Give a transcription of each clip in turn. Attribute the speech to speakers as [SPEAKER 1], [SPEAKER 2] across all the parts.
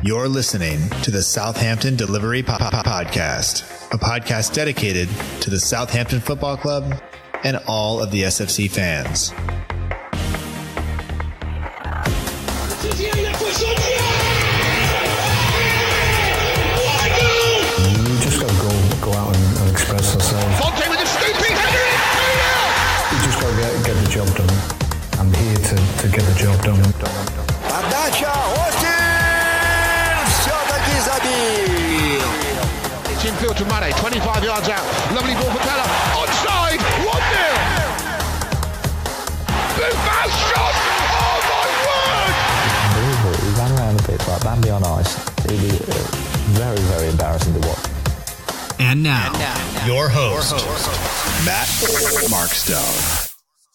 [SPEAKER 1] You're listening to the Southampton Delivery Podcast, a podcast dedicated to the Southampton Football Club and all of the SFC fans.
[SPEAKER 2] You just got to go out and express yourself.
[SPEAKER 3] Fonte with a scooping header.
[SPEAKER 2] You just got to get the job done. I'm here to get the job done.
[SPEAKER 4] Подача, Остин все-таки забил.
[SPEAKER 3] It's infield to Mane, 25 yards out. Lovely ball for Keller. Onside, 1-0. Buffon shot. Oh my word.
[SPEAKER 5] Unbelievable. He ran around a bit like Bambi on ice. Really very, very embarrassing to watch.
[SPEAKER 1] And now, your host, Matt Markstone.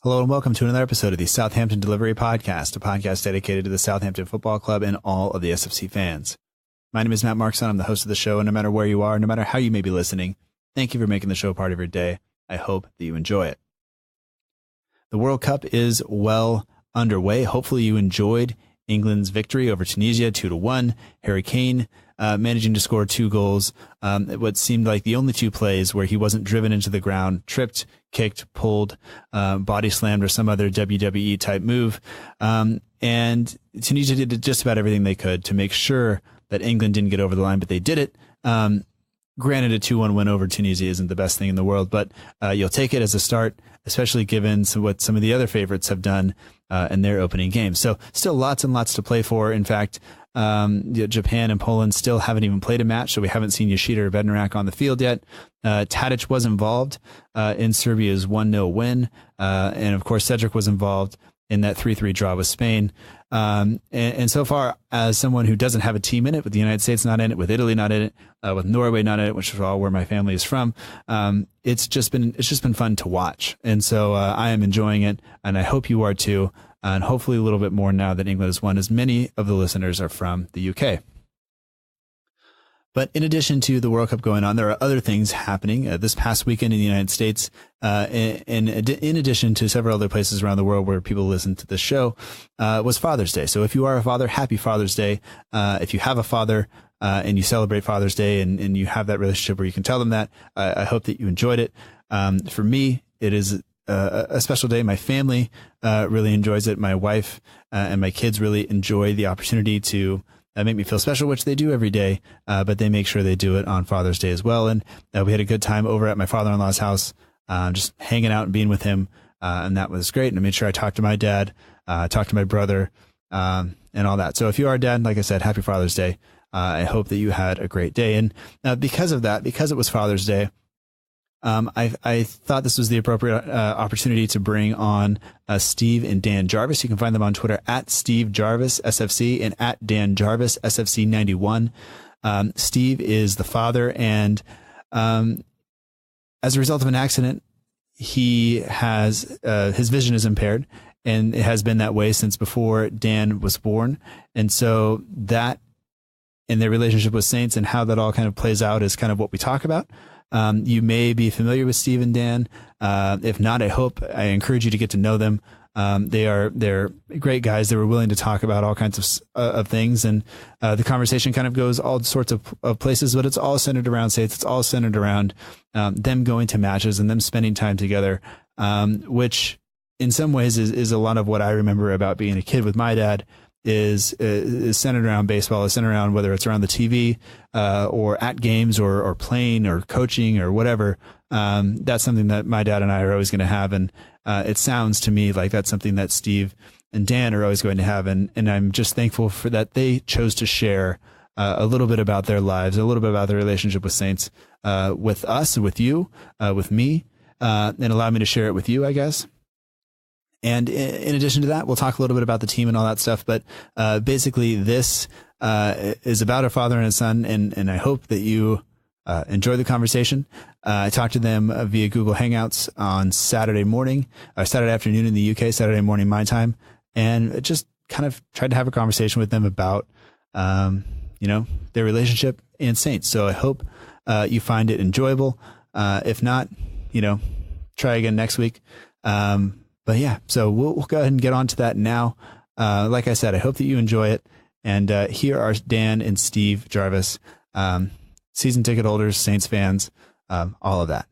[SPEAKER 6] Hello and welcome to another episode of the Southampton Delivery Podcast, a podcast dedicated to the Southampton Football Club and all of the SFC fans. My name is Matt Markstone. I'm the host of the show, and no matter where you are, no matter how you may be listening, thank you for making the show part of your day. I hope that you enjoy it. The World Cup is well underway. Hopefully you enjoyed England's victory over Tunisia 2-1. Harry Kane managing to score 2 goals. What seemed like the only 2 plays where he wasn't driven into the ground, tripped, kicked, pulled, body slammed, or some other WWE type move. And Tunisia did just about everything they could to make sure that England didn't get over the line, but they did it. Granted, a 2-1 win over Tunisia isn't the best thing in the world, but you'll take it as a start, especially given what some of the other favorites have done in their opening game. So still lots and lots to play for. In fact, Japan and Poland still haven't even played a match, so we haven't seen Yoshida or Bednarak on the field yet. Tadic was involved in Serbia's 1-0 win, and of course Cedric was involved in that 3-3 draw with Spain. And so far, as someone who doesn't have a team in it, with the United States not in it, with Italy not in it, with Norway not in it, which is all where my family is from, it's just been fun to watch. And so I am enjoying it, and I hope you are too. And hopefully a little bit more now that England has won, as many of the listeners are from the UK. But in addition to the World Cup going on, there are other things happening this past weekend in the United States, in addition to several other places around the world where people listen to the show, was Father's Day. So if you are a father, happy Father's Day. If you have a father and you celebrate Father's Day and you have that relationship where you can tell them that, I hope that you enjoyed it. For me, it is a special day. My family really enjoys it. My wife and my kids really enjoy the opportunity to make me feel special, which they do every day, but they make sure they do it on Father's Day as well. And we had a good time over at my father-in-law's house, just hanging out and being with him, and that was great. And I made sure I talked to my dad, talked to my brother, and all that. So if you are a dad, like I said, happy Father's Day. I hope that you had a great day. And because of that, because it was Father's Day, I thought this was the appropriate opportunity to bring on Steve and Dan Jarvis. You can find them on Twitter at Steve Jarvis SFC and at Dan Jarvis SFC 91. Steve is the father, and as a result of an accident, he has his vision is impaired, and it has been that way since before Dan was born. And so that, in their relationship with Saints and how that all kind of plays out, is kind of what we talk about. You may be familiar with Steve and Dan. If not, I encourage you to get to know them. They're great guys. They were willing to talk about all kinds of things, and the conversation kind of goes all sorts of places, but it's all centered around Saints. It's all centered around them going to matches and them spending time together, which in some ways is a lot of what I remember about being a kid with my dad. Is centered around baseball, is centered around whether it's around the TV or at games or playing or coaching or whatever. That's something that my dad and I are always going to have. And it sounds to me like that's something that Steve and Dan are always going to have. And I'm just thankful for that they chose to share a little bit about their lives, a little bit about their relationship with Saints, with us, with you, with me, and allow me to share it with you, I guess. And in addition to that, we'll talk a little bit about the team and all that stuff. But basically, this is about a father and a son, and I hope that you enjoy the conversation. I talked to them via Google Hangouts on Saturday afternoon in the UK, Saturday morning my time, and just kind of tried to have a conversation with them about, their relationship and Saints. So I hope you find it enjoyable. If not, try again next week. But yeah, so we'll go ahead and get on to that now. Like I said, I hope that you enjoy it. And here are Dan and Steve Jarvis, season ticket holders, Saints fans, all of that.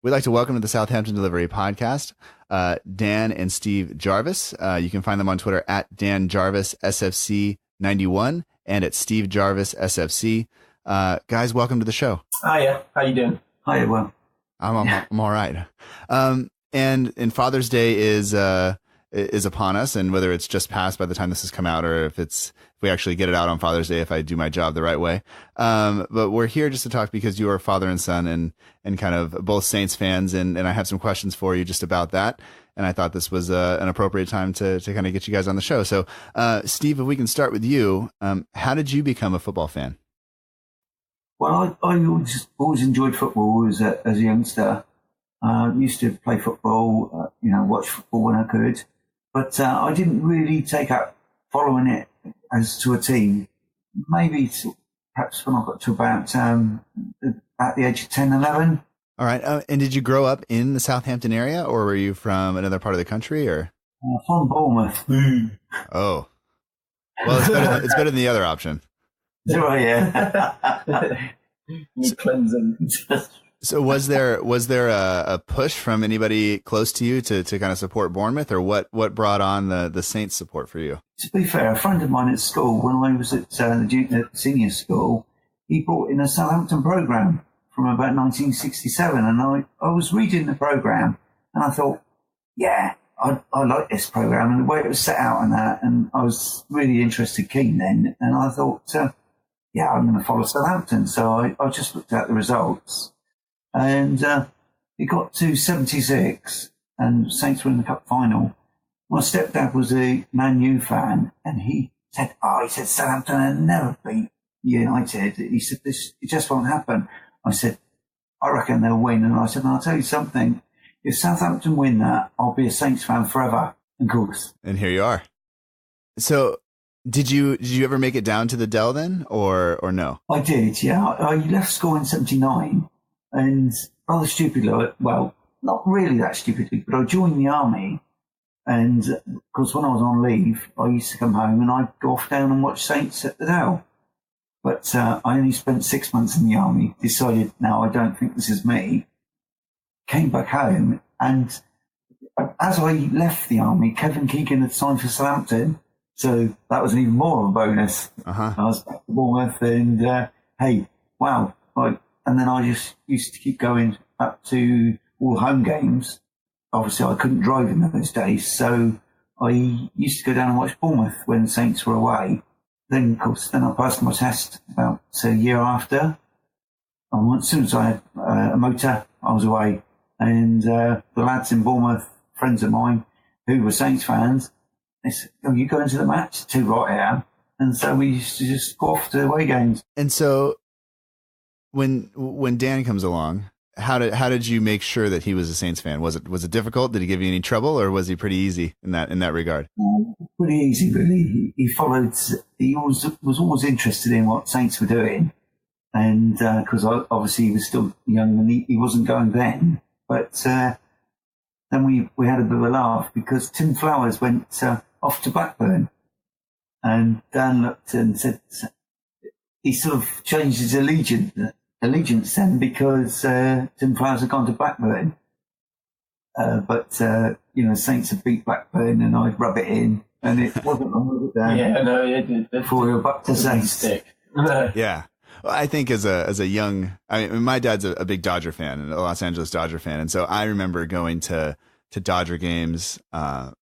[SPEAKER 6] We'd like to welcome to the Southampton Delivery Podcast, Dan and Steve Jarvis. You can find them on Twitter at Dan Jarvis SFC91 and at Steve Jarvis SFC. Guys, welcome to the show.
[SPEAKER 7] Hiya, how you doing?
[SPEAKER 2] Hiya, well.
[SPEAKER 6] I'm all right. And Father's Day is upon us, and whether it's just passed by the time this has come out, or if we actually get it out on Father's Day, if I do my job the right way. But we're here just to talk because you are father and son, and kind of both Saints fans, and I have some questions for you just about that. And I thought this was an appropriate time to kind of get you guys on the show. So, Steve, if we can start with you, how did you become a football fan?
[SPEAKER 2] Well, I always enjoyed football as a youngster. Used to play football, watch football when I could. But I didn't really take up following it as to a team. Maybe perhaps when I got to about the age of 10, 11.
[SPEAKER 6] All right. And did you grow up in the Southampton area, or were you from another part of the country? Or
[SPEAKER 2] from Bournemouth.
[SPEAKER 6] Oh, well, it's better than the other option.
[SPEAKER 2] Right, yeah.
[SPEAKER 7] Cleansing.
[SPEAKER 6] So was there a push from anybody close to you to kind of support Bournemouth, or what brought on the Saints support for you?
[SPEAKER 2] To be fair, a friend of mine at school, when I was at the senior school, he brought in a Southampton programme from about 1967, and I was reading the programme, and I thought, yeah, I like this programme and the way it was set out and that, and I was really interested, keen then, and I thought, yeah, I'm going to follow Southampton. So I just looked at the results, and it got to 76, and Saints were in the cup final. My stepdad was a Man U fan, and he said, Southampton will never beat United. He said, it just won't happen. I said, I reckon they'll win. And I said, I'll tell you something. If Southampton win that, I'll be a Saints fan forever. Of course.
[SPEAKER 6] And here you are. So did you ever make it down to the Dell then, or no?
[SPEAKER 2] I did, yeah. I left school in 79, and rather stupidly, well, not really that stupidly, but I joined the army. And because when I was on leave, I used to come home and I'd go off down and watch Saints at the Dell. But I only spent 6 months in the army, decided, no, I don't think this is me. Came back home, and as I left the army, Kevin Keegan had signed for Southampton. So that was even more of a bonus.
[SPEAKER 6] Uh-huh.
[SPEAKER 2] I was back to Bournemouth, and hey, wow. And then I just used to keep going up to all home games. Obviously, I couldn't drive in those days, so I used to go down and watch Bournemouth when the Saints were away. Then, of course, I passed my test about a year after. And as soon as I had a motor, I was away. And the lads in Bournemouth, friends of mine, who were Saints fans, they said, "Oh, you going to the match?" Too right, I am. And so we used to just go off to away games.
[SPEAKER 6] And so when Dan comes along, how did you make sure that he was a Saints fan? Was it difficult? Did he give you any trouble, or was he pretty easy in that regard?
[SPEAKER 2] Pretty easy, really. He followed. He was always interested in what Saints were doing, and because obviously he was still young and he wasn't going then. But then we had a bit of a laugh because Tim Flowers went off to Blackburn, and Dan looked and said he sort of changed his allegiance then because Tim Flowers had gone to Blackburn. But Saints had beat Blackburn, and I'd rub it in, and it wasn't long, was it, Dan?
[SPEAKER 7] Yeah, no, it did.
[SPEAKER 2] Before we were back to Saints.
[SPEAKER 6] Yeah. Well, I think as a young, my dad's a big Dodger fan, a Los Angeles Dodger fan, and so I remember going to Dodger games. I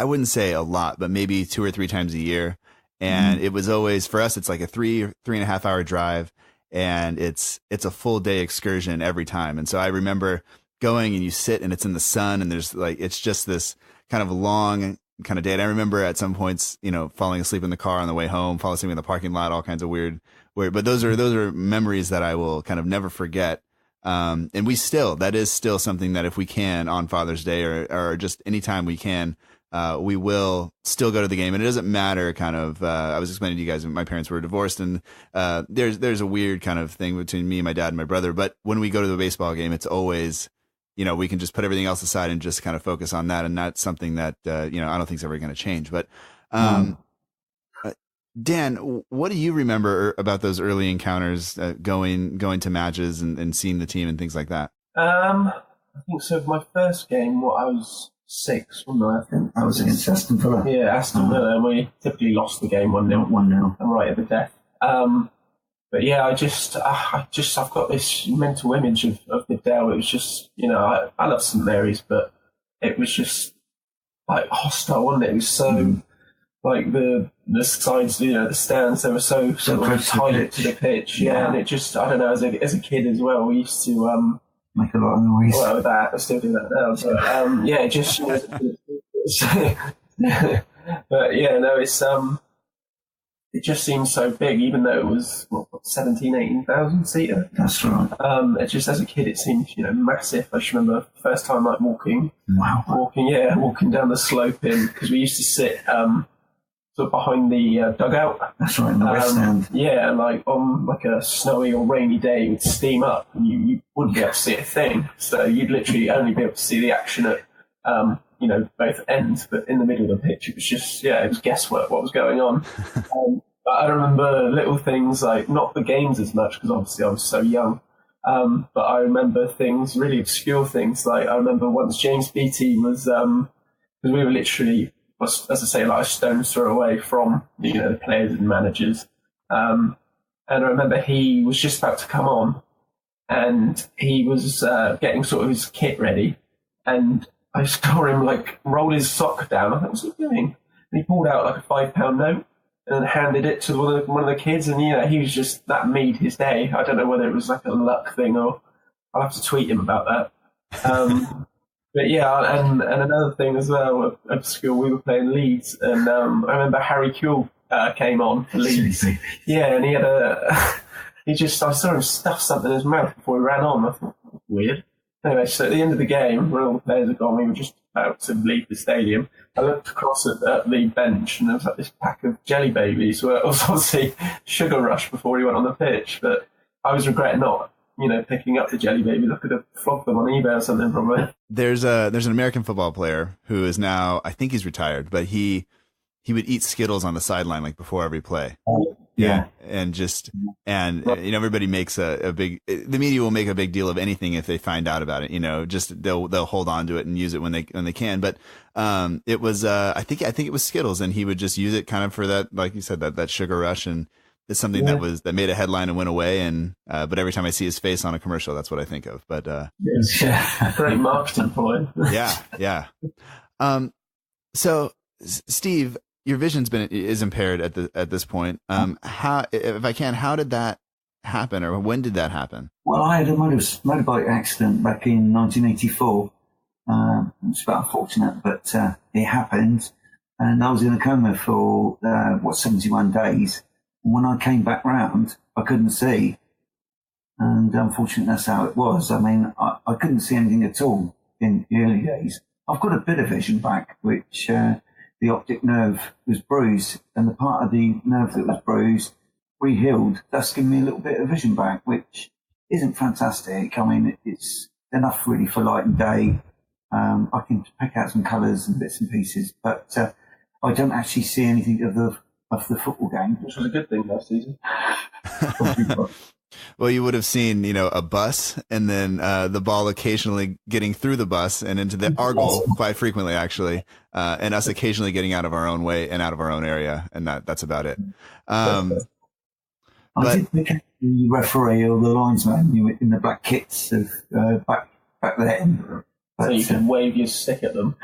[SPEAKER 6] wouldn't say a lot, but maybe 2 or 3 times a year, and it was always, for us, it's like a 3.5 hour drive, and it's a full day excursion every time. And so I remember going, and you sit and it's in the sun, and there's it's just this kind of long kind of day. And I remember at some points, falling asleep in the car on the way home, falling asleep in the parking lot, all kinds of weird, but those are memories that I will kind of never forget. And that is still something that if we can on Father's Day or just anytime we can, we will still go to the game. And it doesn't matter I was explaining to you guys, my parents were divorced, and there's a weird kind of thing between me and my dad and my brother. But when we go to the baseball game, it's always we can just put everything else aside and just kind of focus on that. And that's something that, I don't think is ever going to change. But, Dan, what do you remember about those early encounters, going to matches and seeing the team and things like that?
[SPEAKER 7] I think so. My first game, I was 6, wasn't I? I think
[SPEAKER 2] I was against Aston Villa.
[SPEAKER 7] Yeah, Aston Villa, and we typically lost the game 1-0.
[SPEAKER 2] 1-0.
[SPEAKER 7] I'm right at the death. But yeah, I've got this mental image of the Dell. It was just, I love St Mary's, but it was just like hostile, wasn't it? It was so like the sides, the stands, they were so sort of tight to the pitch. Yeah, and it just, I don't know, as a kid as well, we used to
[SPEAKER 2] make a lot of noise.
[SPEAKER 7] Well, that I still do that now. But yeah, just. But yeah, no, it's it just seems so big, even though it was 18,000 seater.
[SPEAKER 2] That's right.
[SPEAKER 7] It just, as a kid, it seemed massive. I just remember the first time like walking down the slope because we used to sit sort of behind the dugout.
[SPEAKER 2] That's right, in the west end.
[SPEAKER 7] Yeah, and like on like a snowy or rainy day, it would steam up, and you wouldn't be able to see a thing. So you'd literally only be able to see the action at both ends, but in the middle of the pitch, it was just, it was guesswork what was going on. But I remember little things like, not the games as much, because obviously I was so young, but I remember things, really obscure things. Like, I remember once James Beattie was, because we were literally, as I say, like a stone's throw away from the players and managers. And I remember he was just about to come on, and he was getting sort of his kit ready, and I saw him like roll his sock down. I thought, what's he doing? And he pulled out like a £5 note and then handed it to one of the kids. And he was just, that made his day. I don't know whether it was like a luck thing, or I'll have to tweet him about that. But yeah, and another thing as well, at school we were playing Leeds, and I remember Harry Kuehl came on for Leeds. Yeah, and he had I saw him stuff something in his mouth before he ran on. I thought, weird. Anyway, so at the end of the game, when all the players had gone, we were just about to leave the stadium. I looked across at the bench, and there was like this pack of jelly babies, where it was obviously sugar rush before he went on the pitch. But I was regretting not, picking up the jelly babies. I could have flogged them on eBay or something, probably.
[SPEAKER 6] There's an American football player who is now, I think he's retired, but he would eat Skittles on the sideline like before every play.
[SPEAKER 2] Yeah.
[SPEAKER 6] And everybody makes the media will make a big deal of anything if they find out about it, just they'll hold on to it and use it when they can. But, it was, I think it was Skittles, and he would just use it kind of for that, like you said, that sugar rush. And it's something that made a headline and went away. And, but every time I see his face on a commercial, that's what I think of. But,
[SPEAKER 7] great marketing point.
[SPEAKER 6] Yeah. So Steve, your vision's is impaired at this point. How did that happen, or when did that happen?
[SPEAKER 2] Well, I had a motorbike accident back in 1984. It's about unfortunate, but it happened, and I was in a coma for 71 days. And when I came back round, I couldn't see, and unfortunately, that's how it was. I mean, I couldn't see anything at all in the early days. I've got a bit of vision back, which. The optic nerve was bruised, and the part of the nerve that was bruised re-healed. That's given me a little bit of vision back, which isn't fantastic. I mean, it's enough really for light and day. I can pick out some colours and bits and pieces, but I don't actually see anything of the football game.
[SPEAKER 7] Which was a good thing last season.
[SPEAKER 6] Well, you would have seen, a bus, and then the ball occasionally getting through the bus and into our goal quite frequently, actually, and us occasionally getting out of our own way and out of our own area, and that's about it.
[SPEAKER 2] I did pick up the referee or the linesman in the black kits of back then.
[SPEAKER 7] So you can wave your stick at them.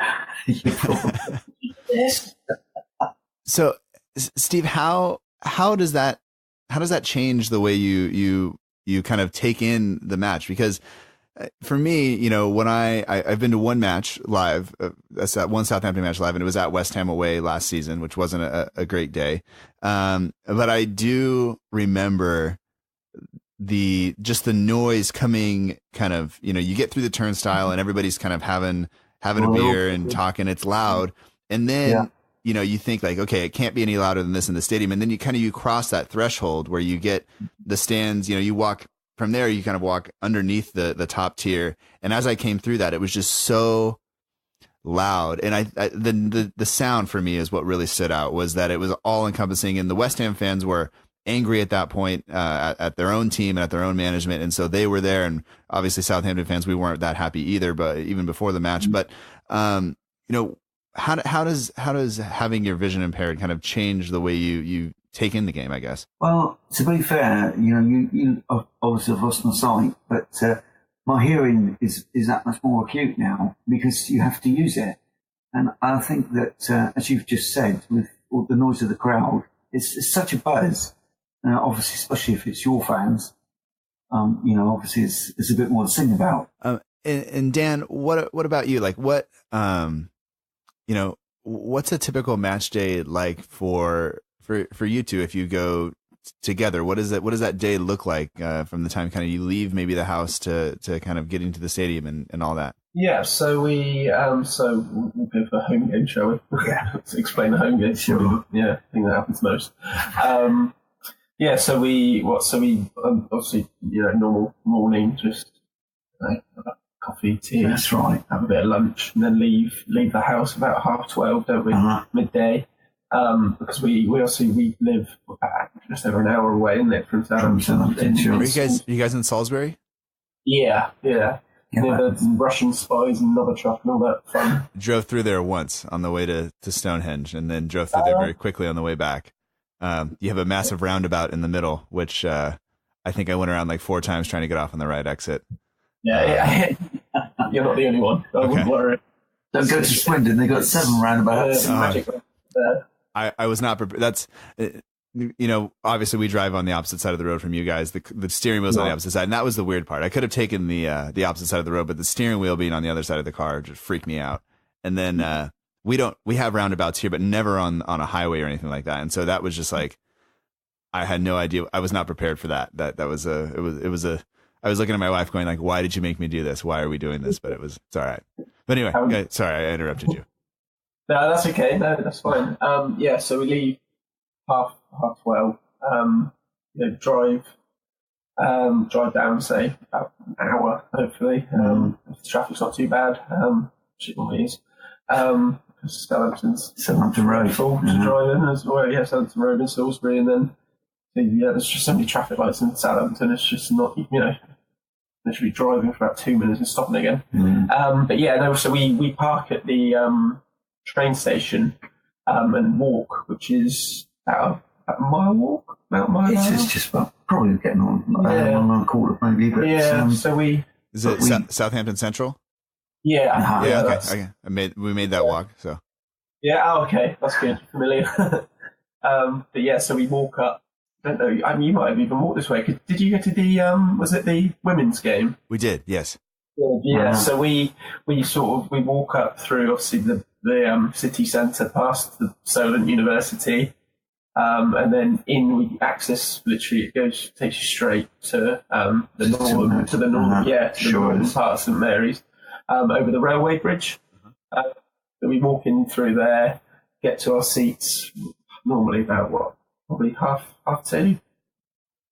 [SPEAKER 6] So, Steve, how does that change the way you kind of take in the match? Because for me, when I've been to one match live, that's that one Southampton match live, and it was at West Ham away last season, which wasn't a great day. But I do remember the noise coming kind of, you get through the turnstile and everybody's kind of having a beer and talking. It's loud. And then, you think like, okay, it can't be any louder than this in the stadium. And then you cross that threshold where you get the stands, you walk
[SPEAKER 8] from there you kind of walk underneath the top tier. And as I came through that, it was just so loud. And the sound for me is what really stood out, was that it was all encompassing. And the West Ham fans were angry at that point at their own team and at their own management. And so they were there. And obviously Southampton fans, we weren't that happy either, but even before the match. But, you know, how does having your vision impaired kind of change the way you take in the game, I guess?
[SPEAKER 2] Well, to be fair, you know, you obviously have lost my sight, but my hearing is that much more acute now because you have to use it. And I think that, as you've just said, with all the noise of the crowd, it's such a buzz. Obviously, especially if it's your fans, you know, obviously it's a bit more to sing about.
[SPEAKER 8] And Dan, what about you? Like, what, you know, what's a typical match day like for you two if you go together? What does that day look like from the time kind of you leave maybe the house to kind of getting to the stadium and all that?
[SPEAKER 7] Yeah, so we'll go for a home game, shall we? Yeah. To explain the home game.
[SPEAKER 2] Sure.
[SPEAKER 7] Yeah, I think that happens most. Yeah, so we obviously, you know, normal morning, just coffee, tea.
[SPEAKER 2] That's right.
[SPEAKER 7] Have a bit of lunch, and then leave the house about 12:30, don't we? Midday. Because we live just over an hour away, isn't it, from Southampton?
[SPEAKER 8] Are you guys in Salisbury?
[SPEAKER 7] Yeah. Near the Russian spies and Novichok and all that fun.
[SPEAKER 8] Drove through there once on the way to Stonehenge, and then drove through there very quickly on the way back. You have a massive roundabout in the middle, which I think I went around like 4 times trying to get off on the right exit.
[SPEAKER 7] Yeah. You're not the only one. I wouldn't worry.
[SPEAKER 2] Don't go to Swindon. They got 7 roundabouts.
[SPEAKER 8] I was not prepared. That's, you know, obviously we drive on the opposite side of the road from you guys. The steering wheel's on the opposite side, and that was the weird part. I could have taken the opposite side of the road, but the steering wheel being on the other side of the car just freaked me out. And then we have roundabouts here, but never on a highway or anything like that. And so that was just like, I had no idea. I was not prepared for that. It was I was looking at my wife going like, why did you make me do this? Why are we doing this? But it's all right. But anyway, okay, sorry, I interrupted you.
[SPEAKER 7] No, that's okay. No, that's fine. Yeah, so we leave half 12. You know, drive down, say about an hour, hopefully. If the traffic's not too bad, which it normally is.
[SPEAKER 2] Southampton Road
[SPEAKER 7] full to drive in as well. Yeah, Southampton Road in Salisbury, and then there's just so many traffic lights in Southampton. It's just not, you know, literally driving for about 2 minutes and stopping again. But yeah, no. So we park at the train station and walk, which is about a mile walk.
[SPEAKER 2] It's just probably getting on a quarter maybe. But
[SPEAKER 7] so we
[SPEAKER 8] is it Southampton Central?
[SPEAKER 7] Yeah.
[SPEAKER 8] Okay. We made that walk. So.
[SPEAKER 7] Yeah. Oh, okay. That's good. Familiar. But yeah, so we walk up. I don't know. I mean, you might have even walked this way. Did you get to the? Was it the women's game?
[SPEAKER 8] We did. Yes.
[SPEAKER 7] Yeah. So we walk up through obviously the city centre past the Solent University, and then we access literally takes you straight to the northern part of St Mary's. Over the railway bridge. We walk in through there, get to our seats, normally about probably half 2,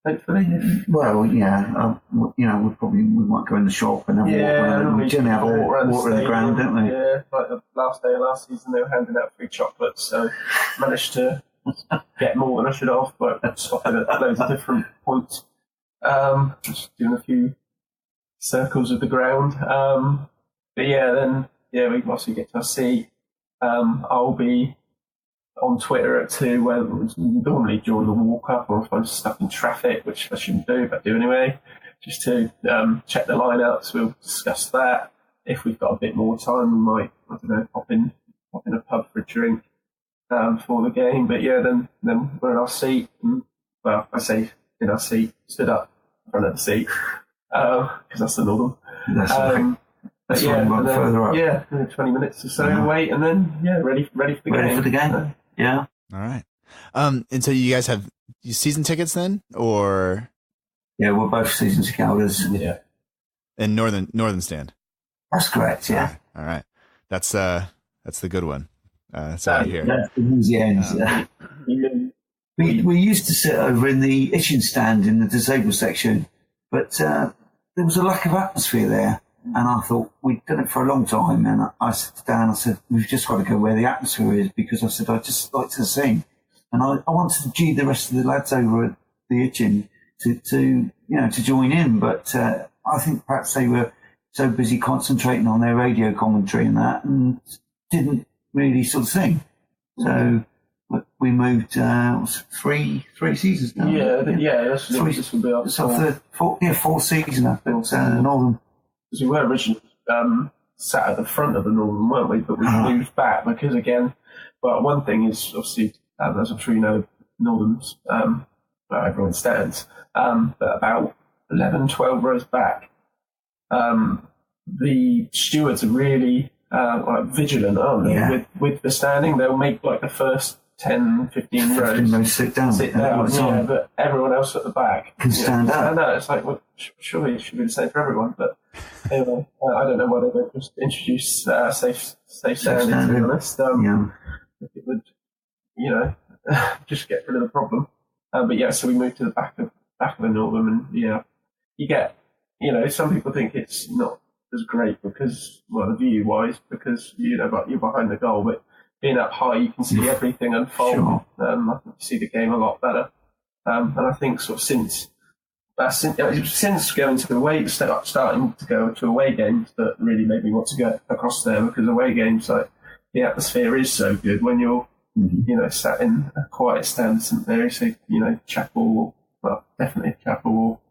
[SPEAKER 7] hopefully.
[SPEAKER 2] Well, yeah, you know, we might go in the shop and then walk around. We generally have a walk around the ground, don't we?
[SPEAKER 7] Yeah, like the last day of last season, they were handing out free chocolates, so managed to get more than I should have, but stopping at loads of different points. Just doing a few circles of the ground. But we obviously get to our seat. I'll be on Twitter at 2, where normally during the walk up, or if I'm stuck in traffic, which I shouldn't do, but I do anyway, just to check the lineups. We'll discuss that. If we've got a bit more time, we might, I don't know, pop in a pub for a drink for the game. But yeah, then we're in our seat. And, well, I say in our seat, stood up in front of the seat, because that's the norm.
[SPEAKER 2] That's right.
[SPEAKER 7] But
[SPEAKER 2] further up.
[SPEAKER 7] Yeah, 20 minutes or so wait, and then ready for the game.
[SPEAKER 2] Ready for the game. Yeah.
[SPEAKER 8] All right. And so you guys have season tickets then, or?
[SPEAKER 2] Yeah, we're both season ticket holders.
[SPEAKER 7] Yeah.
[SPEAKER 8] In northern stand.
[SPEAKER 2] That's correct. Yeah.
[SPEAKER 8] All right. That's the good one. That's out here.
[SPEAKER 2] That's the easy ends. We used to sit over in the itching stand in the disabled section, But there was a lack of atmosphere there. And I thought, we'd done it for a long time. And I said to Dan, I said, we've just got to go where the atmosphere is, because I said, I just like to sing. And I wanted to G the rest of the lads over at the Itchin to join in. But I think perhaps they were so busy concentrating on their radio commentary and that, and didn't really sort of sing. So we moved 3 seasons now.
[SPEAKER 7] This will be our
[SPEAKER 2] fourth season up at Northern.
[SPEAKER 7] Because we were originally sat at the front of the Northern, weren't we? But we moved back because, again, well, one thing is obviously, as I'm sure you know, Northern's where everyone stands, but about 11, 12 rows back, the stewards are really vigilant, aren't they?
[SPEAKER 2] Yeah.
[SPEAKER 7] With the standing, they'll make like the first 10, 15 rows
[SPEAKER 2] sit down.
[SPEAKER 7] Yeah, but everyone else at the back
[SPEAKER 2] can stand up.
[SPEAKER 7] I know, it's like, well, surely it should be the same for everyone, but anyway, I don't know why they don't just introduce safe standing, to be honest. It would, just get rid of the problem. But yeah, so we moved to the back of the Northern, and you get, some people think it's not as great because, well, view-wise, because, but you're behind the goal, but being up high, you can see everything unfold.
[SPEAKER 2] Sure.
[SPEAKER 7] I think you see the game a lot better. And I think sort of since going to away, starting to go to away games, that really made me want to go across there, because away games, like, the atmosphere is so good when you're, sat in a quiet stand, St Mary, so, Chapel, well, definitely Chapel,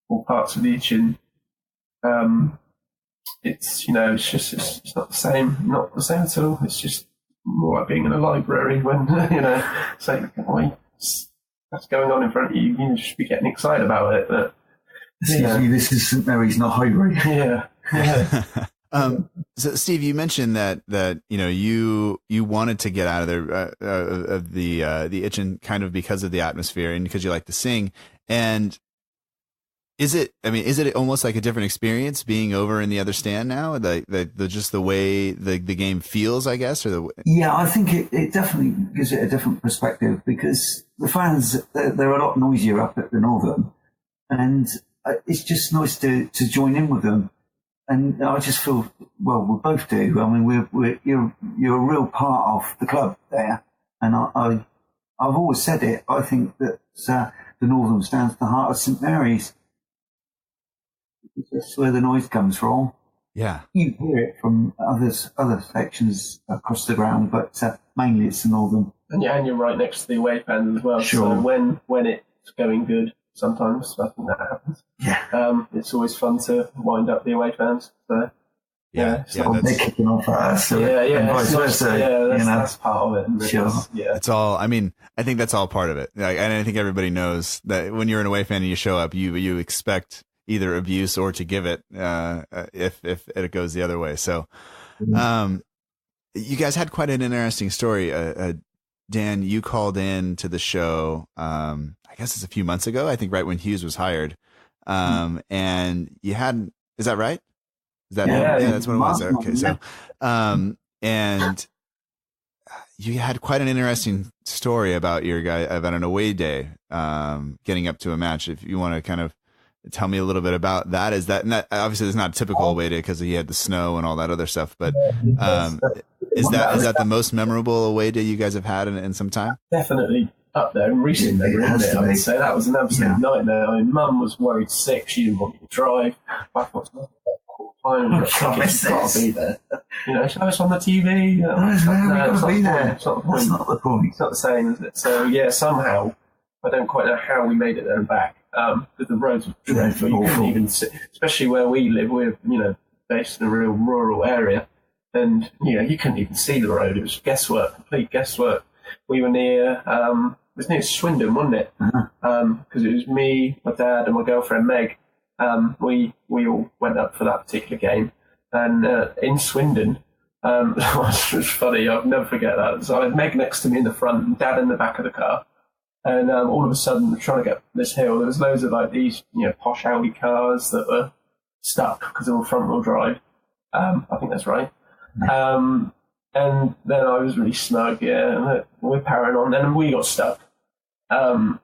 [SPEAKER 7] or parts of the Itchin. It's, it's not the same at all. It's just more like being in a library when, it's like, that's going on in front of you. You should be getting excited about it. But
[SPEAKER 2] this is St Mary's, not Highbury.
[SPEAKER 7] Yeah.
[SPEAKER 8] So Steve, you mentioned that you wanted to get out of there of the Itchin kind of because of the atmosphere and because you like to sing. And is it almost like a different experience being over in the other stand now? Just the way the game feels, I guess, or the way...
[SPEAKER 2] Yeah, I think it definitely gives it a different perspective, because the fans, they're a lot noisier up at the Northern, and it's just nice to join in with them. And I just feel, well, we both do. I mean, you're a real part of the club there, and I've always said it. I think that the Northern stands at the heart of St Mary's. That's where the noise comes from.
[SPEAKER 8] Yeah,
[SPEAKER 2] you hear it from other sections across the ground, but mainly it's the Northern.
[SPEAKER 7] And you're right next to the away fans as well.
[SPEAKER 2] Sure.
[SPEAKER 7] So when it's going good, sometimes I think that happens.
[SPEAKER 2] Yeah.
[SPEAKER 7] It's always fun to wind up the away fans. So
[SPEAKER 2] they're kicking off at us. And vice versa.
[SPEAKER 7] That's part of it.
[SPEAKER 2] Sure.
[SPEAKER 8] It's all. I mean, I think that's all part of it. And I think everybody knows that when you're an away fan and you show up, you expect either abuse or to give it if it goes the other way. So, you guys had quite an interesting story. Dan, you called in to the show. I guess it's a few months ago. I think right when Hughes was hired. And you had, is that right? Is that that's what it was. Okay, so and you had quite an interesting story about your guy about an away day, getting up to a match. If you want to kind of tell me a little bit about that. Is that, and that obviously it's not a typical away day because he had the snow and all that other stuff, but is that the most memorable away day you guys have had in some time?
[SPEAKER 7] Definitely up there in recent memory, isn't it? I would say that was an absolute nightmare. I mean, Mum was worried sick. She didn't want me to drive. I thought, it's got to be there. Show us on the TV.
[SPEAKER 2] It's not the point.
[SPEAKER 7] It's not the same, is it? So yeah, somehow I don't quite know how we made it there and back. Because the roads were dreadful. You couldn't even see, especially where we live. We're based in a real rural area, and you couldn't even see the road. It was guesswork, complete guesswork. We were near. It was near Swindon, wasn't it? Because it was me, my dad, and my girlfriend Meg. We all went up for that particular game, and in Swindon, it was funny. I'll never forget that. So I had Meg next to me in the front, and Dad in the back of the car. And all of a sudden, we're trying to get this hill. There was loads of like these, posh Audi cars that were stuck because they were front-wheel drive. I think that's right. And then I was really snug, and we're powering on. Then we got stuck. And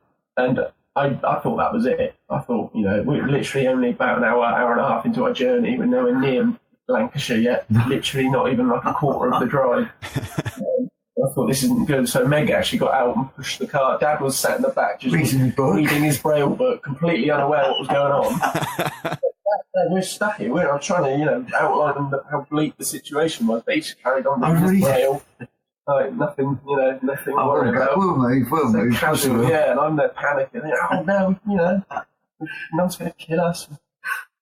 [SPEAKER 7] I thought that was it. I thought, we were literally only about an hour and a half into our journey. We're nowhere near Lancashire yet. Literally not even like a quarter of the drive. I thought this isn't good. So Meg actually got out and pushed the car. Dad was sat in the back just reading his Braille book, completely unaware what was going on. We're stuck here. I'm trying to, outline how bleak the situation was. But he just carried on with his Braille. Nothing, nothing to worry about.
[SPEAKER 2] We'll move.
[SPEAKER 7] Casual, yeah, and I'm there panicking. Oh no, Mum's going to kill us.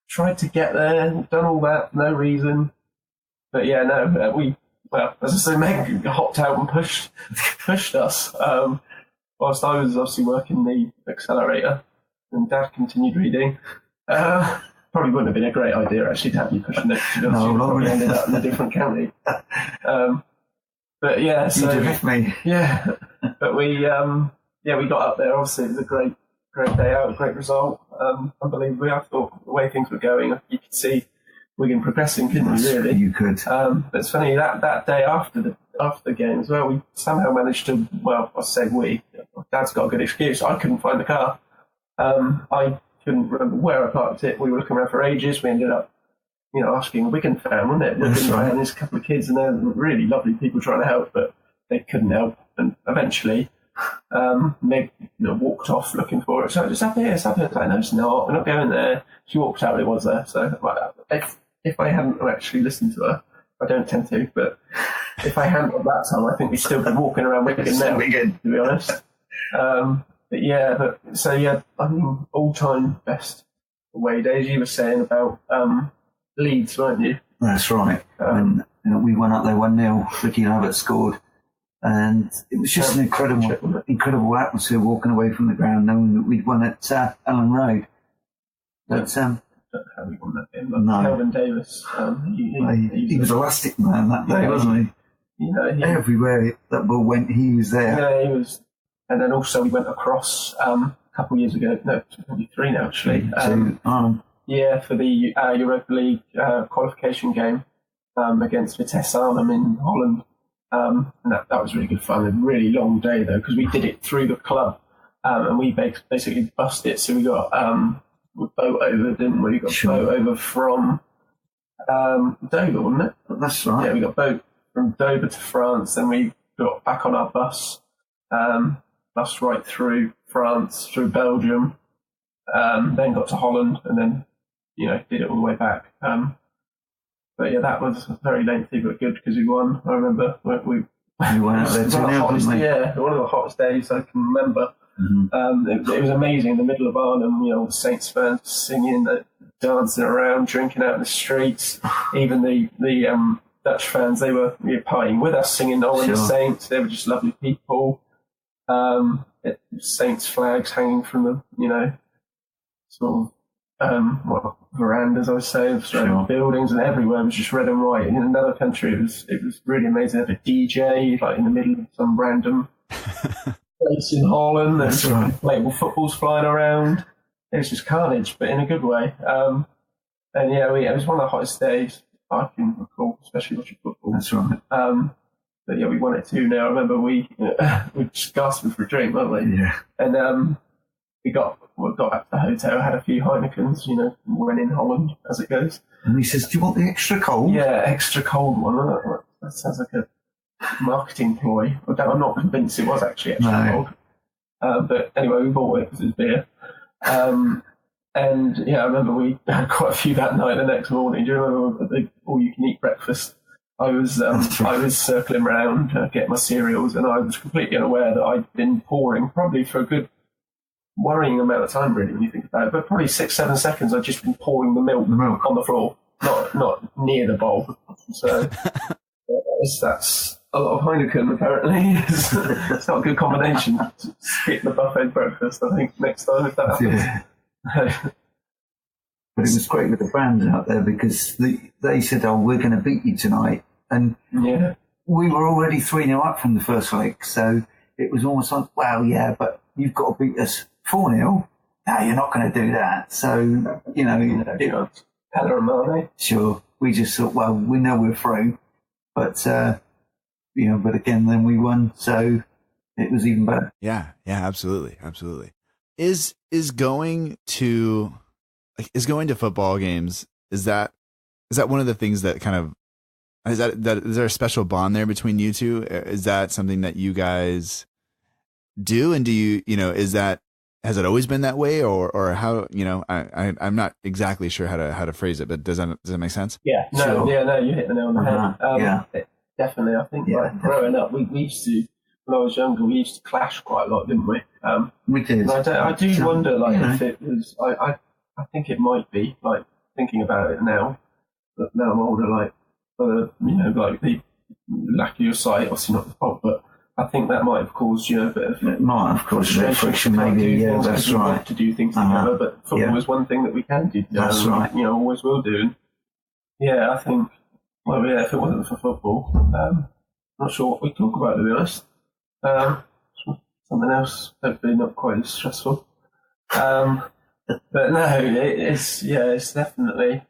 [SPEAKER 7] Tried to get there, done all that, no reason. But yeah, no, as I say, Meg hopped out and pushed us. Whilst I was obviously working the accelerator, and Dad continued reading. Probably wouldn't have been a great idea actually to have you pushing it. To be honest, probably ended up in a different county. But yeah, so
[SPEAKER 2] you left me.
[SPEAKER 7] Yeah, but we got up there. Obviously, it was a great day out, a great result. Unbelievably, I thought the way things were going, you could see Wigan progressing, couldn't you? Really,
[SPEAKER 2] you could.
[SPEAKER 7] But it's funny that day after the game as well, we somehow managed to. Well, I say we. Dad's got a good excuse. I couldn't find the car. I couldn't remember where I parked it. We were looking around for ages. We ended up, asking a Wigan fan, wasn't it? Wigan fan, there's a couple of kids, and they're really lovely people trying to help, but they couldn't help. And eventually, Meg walked off looking for it. So it's up here. It's like, no, it's not. We're not going there. She walked out, it was there. So if I hadn't actually listened to her, I don't tend to, but if I hadn't at that time, I think we'd still be walking around Wigan now, to be honest. I mean, all-time best away days. You were saying about Leeds, weren't you?
[SPEAKER 2] That's right. We went up there 1-0. Ricky Lambert scored, and it was just an incredible atmosphere walking away from the ground, knowing that we'd won at Ellen Road. But
[SPEAKER 7] I don't know how we won that game.
[SPEAKER 2] No.
[SPEAKER 7] Kelvin Davis,
[SPEAKER 2] he was elastic man that day, wasn't he? Everywhere that ball went, he was there.
[SPEAKER 7] Yeah, he was. And then also we went across a couple of years ago. No, probably 3 now actually. For the Europa League qualification game against Vitesse Arnhem in Holland. And that was really good fun. A really long day though, because we did it through the club, and we basically bussed it. So we got a boat over, didn't we? We got a boat over from Dover, wasn't it?
[SPEAKER 2] That's right.
[SPEAKER 7] Yeah, we got a boat from Dover to France. Then we got back on our bus. Bus right through France, through Belgium, then got to Holland, and then did it all the way back. But yeah, that was very lengthy but good because we won. I remember we
[SPEAKER 2] went out there
[SPEAKER 7] one of the hottest days I can remember. Mm-hmm. It was amazing in the middle of Arnhem. The Saints fans singing, dancing around, drinking out in the streets. Even the Dutch fans, they were partying with us, singing "All in the Saints." They were just lovely people. Saints flags hanging from the sort of verandas, I would say, of buildings, and everywhere was just red and white. In another country, it was really amazing. They had a DJ like in the middle of some random place in Holland. There's inflatable footballs flying around. It was just carnage, but in a good way. And yeah, it was one of the hottest days I can recall, especially watching football.
[SPEAKER 2] That's right.
[SPEAKER 7] But yeah, we won it 2-0. I remember we just gasping for a drink, weren't we?
[SPEAKER 2] Yeah.
[SPEAKER 7] And we got back to the hotel, had a few Heinekens, when in Holland, as it goes.
[SPEAKER 2] And he says, "Do you want the extra cold?"
[SPEAKER 7] Yeah, extra cold one. That sounds like a marketing ploy. I'm not convinced it was actually extra cold. But anyway, we bought it because it was beer. And yeah, I remember we had quite a few that night. The next morning, do you remember the all-you-can-eat breakfast? I was circling around, getting my cereals, and I was completely unaware that I'd been pouring, probably for a good worrying amount of time, really, when you think about it. But probably 6-7 seconds, I'd just been pouring the milk on the floor, not near the bowl. So that's a lot of Heineken, apparently. It's not a good combination to skip the buffet breakfast, I think, next time, if that happens.
[SPEAKER 2] Yeah. But it was great with the fans out there because they said, "Oh, we're going to beat you tonight." And we were already 3-0 up from the first leg. So it was almost like, wow, yeah, but you've got to beat us 4-0. No, you're not going to do that. So,
[SPEAKER 7] Pella and Mane.
[SPEAKER 2] Sure. We just thought, well, we know we're through. But, but again, then we won. So it was even better.
[SPEAKER 8] Yeah, absolutely. is going to football games, is that one of the things that kind of, is there a special bond there between you two? Is that something that you guys do? And do you has it always been that way, or how, I'm not exactly sure how to phrase it, but does that make sense?
[SPEAKER 7] Yeah, no, you hit the nail on the head. Definitely. I think growing up, we used to, when I was younger, we used to clash quite a lot, didn't we?
[SPEAKER 2] We did.
[SPEAKER 7] And I do wonder, if it was, I think it might be, thinking about it now, but now I'm older, the lack of your sight, obviously not the fault, but I think that might have caused, a bit of... It might have caused a bit of friction, maybe, that's right. Want to do things together, but football is one thing that we can do together. That's right. Always will do. And I think, if it wasn't for football, I'm not sure what we'd talk about, to be honest. Something else, hopefully not quite as stressful. But no, it's definitely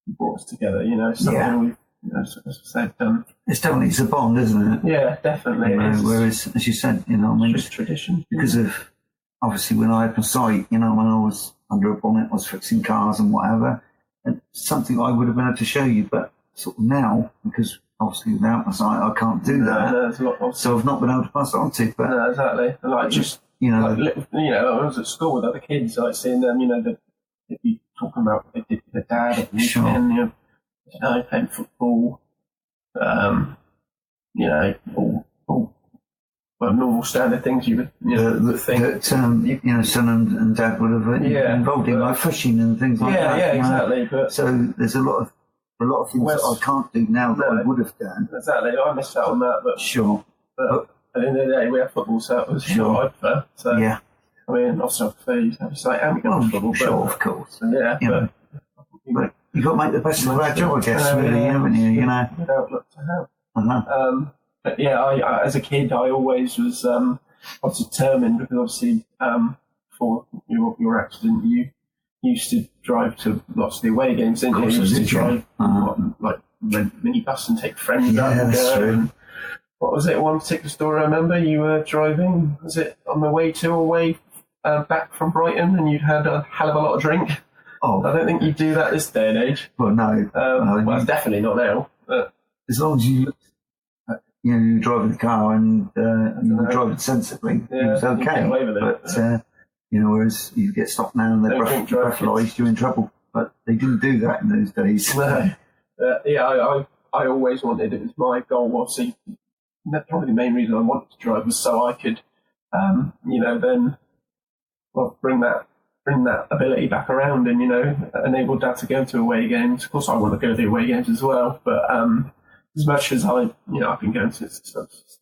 [SPEAKER 7] brought us together, something we've, as I said,
[SPEAKER 2] it's definitely a bond, isn't it?
[SPEAKER 7] Yeah, definitely.
[SPEAKER 2] Whereas, as you said,
[SPEAKER 7] it's just tradition.
[SPEAKER 2] Because of, obviously, when I had my sight, when I was under a bonnet, I was fixing cars and whatever, and something I would have been able to show you, but sort of now, because obviously without my sight, I can't do that.
[SPEAKER 7] No, there's a lot of...
[SPEAKER 2] So I've not been able to pass it on to. But
[SPEAKER 7] no, exactly. And I was at school with other kids, seeing them, they'd be talking about what they did with their dad at the weekend, playing football, all normal standard things you would think. That,
[SPEAKER 2] son and dad would have been involved in, like fishing and things like that.
[SPEAKER 7] Yeah, exactly. But
[SPEAKER 2] so there's a lot of things that I can't do now that I would have done.
[SPEAKER 7] Exactly, I missed out on that, but
[SPEAKER 2] sure.
[SPEAKER 7] But at the end of the day, we have football, so it was what I prefer. So
[SPEAKER 2] yeah,
[SPEAKER 7] I mean, also I prefer you to have a sight and go to football.
[SPEAKER 2] Sure, of course.
[SPEAKER 7] But
[SPEAKER 2] you've got to make the best of that job, I guess, really, haven't you?
[SPEAKER 7] Without luck to have. But I, as a kid, I always was determined, because obviously before your accident, you used to drive to lots of the away games, didn't you? You used to drive minibus and take friends out and go. And what was it? One particular story I remember, you were driving, was it on the way to away back from Brighton, and you'd had a hell of a lot of drink? Oh, I don't think you do that this day and age.
[SPEAKER 2] Well, no.
[SPEAKER 7] Well, definitely not now. But
[SPEAKER 2] as long as you drive the car and you drive it sensibly, it was okay.
[SPEAKER 7] You get away with it.
[SPEAKER 2] But whereas you get stopped now and they're breathalyzed, you're in trouble. But they didn't do that in those days.
[SPEAKER 7] No. I always wanted, it was my goal, obviously, probably the main reason I wanted to drive was so I could, then bring that ability back around and, enable Dad to go to away games. Of course, I want to go to the away games as well, but as much as I've been going since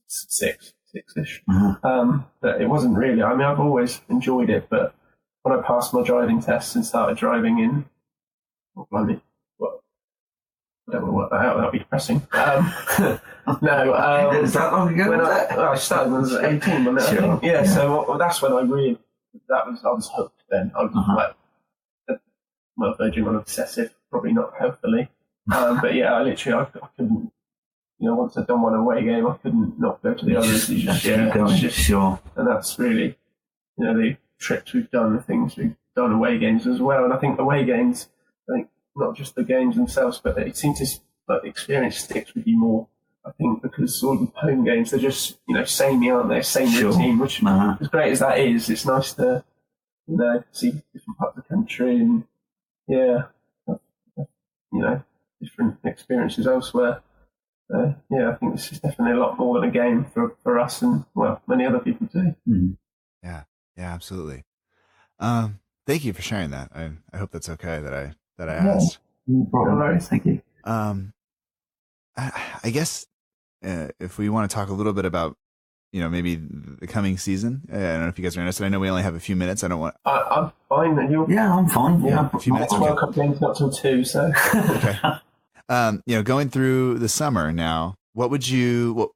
[SPEAKER 7] six-ish, but it wasn't really, I've always enjoyed it, but when I passed my driving test and started driving in, I don't want to work that out, that would be depressing. No.
[SPEAKER 2] Is that long ago?
[SPEAKER 7] When I started when I was 18, wasn't it?
[SPEAKER 2] Sure.
[SPEAKER 7] I think. Yeah, so that's when I was hooked then. I was verging on obsessive, probably not healthily. But yeah, I couldn't, once I'd done one away game, I couldn't not go to the others.
[SPEAKER 2] Sure.
[SPEAKER 7] And that's really, the trips we've done, the things we've done, away games as well. And I think away games, not just the games themselves, but it seems the experience sticks with you more, I think, because all the home games, they're just, samey, aren't they? Same routine, which, as great as that is, it's nice to, see different parts of the country and, different experiences elsewhere. I think this is definitely a lot more than a game for us and, many other people too.
[SPEAKER 2] Mm-hmm.
[SPEAKER 8] Yeah, absolutely. Thank you for sharing that. I hope that's okay that I asked.
[SPEAKER 2] No problem. Thank you.
[SPEAKER 8] I guess if we want to talk a little bit about, maybe the coming season. I don't know if you guys are interested. I know we only have a few minutes. I don't want.
[SPEAKER 7] I'm fine.
[SPEAKER 2] I'm fine. Yeah,
[SPEAKER 8] a few minutes.
[SPEAKER 7] World Cup game's not till 2, so.
[SPEAKER 8] Okay. Going through the summer now, what would you?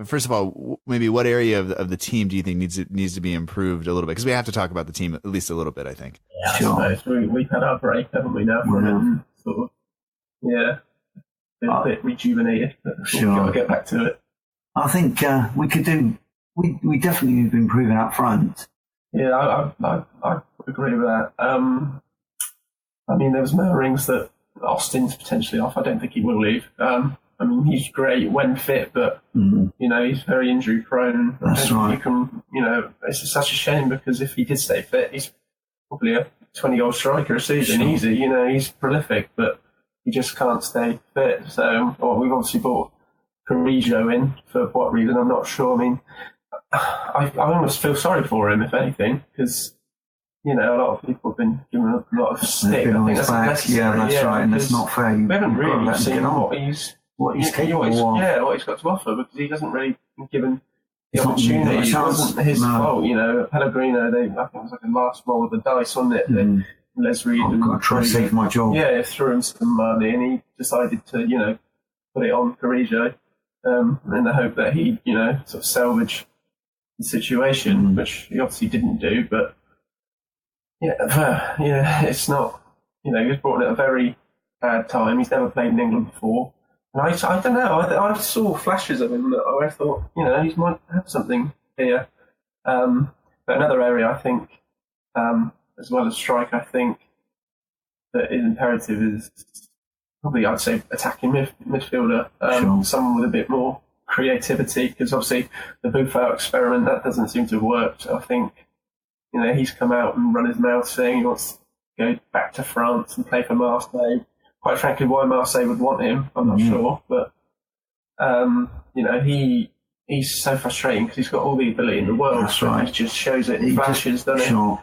[SPEAKER 8] First of all, maybe what area of the team do you think needs to be improved a little bit? Because we have to talk about the team at least a little bit, I think.
[SPEAKER 7] Yeah, sure. I suppose we've had our break, haven't we, now? Sort of, been a bit rejuvenated. But we've got to get back to it.
[SPEAKER 2] I think we could do. We definitely need to be improving up front.
[SPEAKER 7] Yeah, I agree with that. I mean, there was murmurings that Austin's potentially off. I don't think he will leave. I mean, he's great when fit, but he's very injury prone.
[SPEAKER 2] That's right.
[SPEAKER 7] You can, it's such a shame because if he did stay fit, he's probably a 20-goal striker a season, easy. He's prolific, but he just can't stay fit. So, we've obviously brought Carrillo in for what reason? I'm not sure. I mean, I almost feel sorry for him, if anything, because a lot of people have been giving him a lot of stick. I think that's necessary.
[SPEAKER 2] Yeah, that's right, and it's not fair.
[SPEAKER 7] We haven't really seen what he's capable of. Yeah, what he's got to offer, because he doesn't really given the opportunity. It wasn't his fault, Pellegrino, I think it was like a last roll of the dice, wasn't it? Les Reed
[SPEAKER 2] I've try to save my job.
[SPEAKER 7] Yeah, threw him some money, and he decided to, put it on Carrillo, in the hope that he, sort of salvage the situation, which he obviously didn't do. But it's not. He was brought in at a very bad time. He's never played in England before. And I don't know. I saw flashes of him that I thought, he might have something here. But another area, I think, as well as strike, I think that is imperative is probably, I'd say, attacking midfielder. Someone with a bit more creativity, because obviously the Buffon experiment, that doesn't seem to have worked. I think, he's come out and run his mouth saying he wants to go back to France and play for Marseille. Quite frankly, why Marseille would want him, I'm not sure. But, he's so frustrating because he's got all the ability in the world.
[SPEAKER 2] That's right.
[SPEAKER 7] He just shows it in flashes, doesn't he?
[SPEAKER 2] Sure.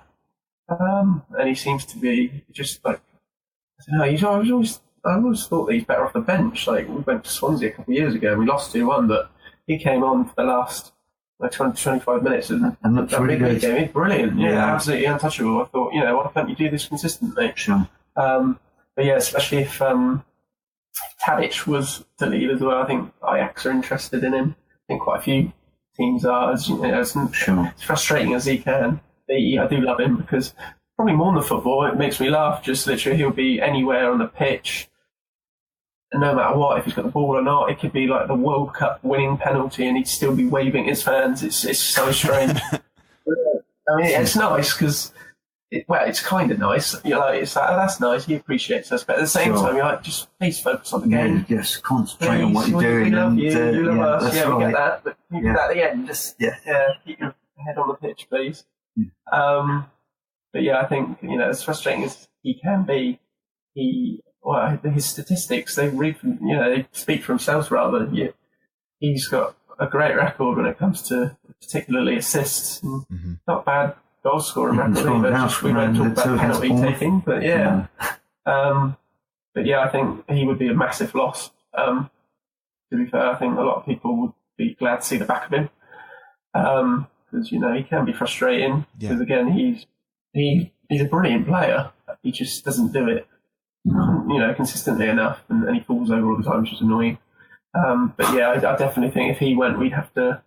[SPEAKER 7] And he seems to be just like, I always thought that he's better off the bench. Like, we went to Swansea a couple of years ago and we lost 2-1, but he came on for the last 20-25 minutes and
[SPEAKER 2] looked really good.
[SPEAKER 7] Game. He's brilliant. Yeah, absolutely untouchable. I thought, why can't you do this consistently?
[SPEAKER 2] Sure.
[SPEAKER 7] But yeah, especially if Tadic was to leave as well. I think Ajax are interested in him. I think quite a few teams are. As frustrating as he can be, I do love him because probably more than football, it makes me laugh. Just literally, he'll be anywhere on the pitch, and no matter what, if he's got the ball or not, it could be like the World Cup winning penalty, and he'd still be waving his fans. It's so strange. I mean, it's nice because. It's kind of nice. It's like, that's nice. He appreciates us, but at the same time, you're like, just please focus on the game.
[SPEAKER 2] Yeah, just concentrate on what you're doing.
[SPEAKER 7] We love you. You love us.
[SPEAKER 2] Yeah,
[SPEAKER 7] we get that. But keep that at the end. Just keep your head on the pitch, please. But yeah, I think as frustrating as he can be, his statistics they speak for themselves rather. He's got a great record when it comes to particularly assists. Not bad. Goal scoring record, but we won't talk about penalty taking. But I think he would be a massive loss. To be fair, I think a lot of people would be glad to see the back of him because he can be frustrating. Because again, he's a brilliant player. He just doesn't do it, consistently enough, and he falls over all the time, which is annoying. But yeah, I definitely think if he went, we'd have to.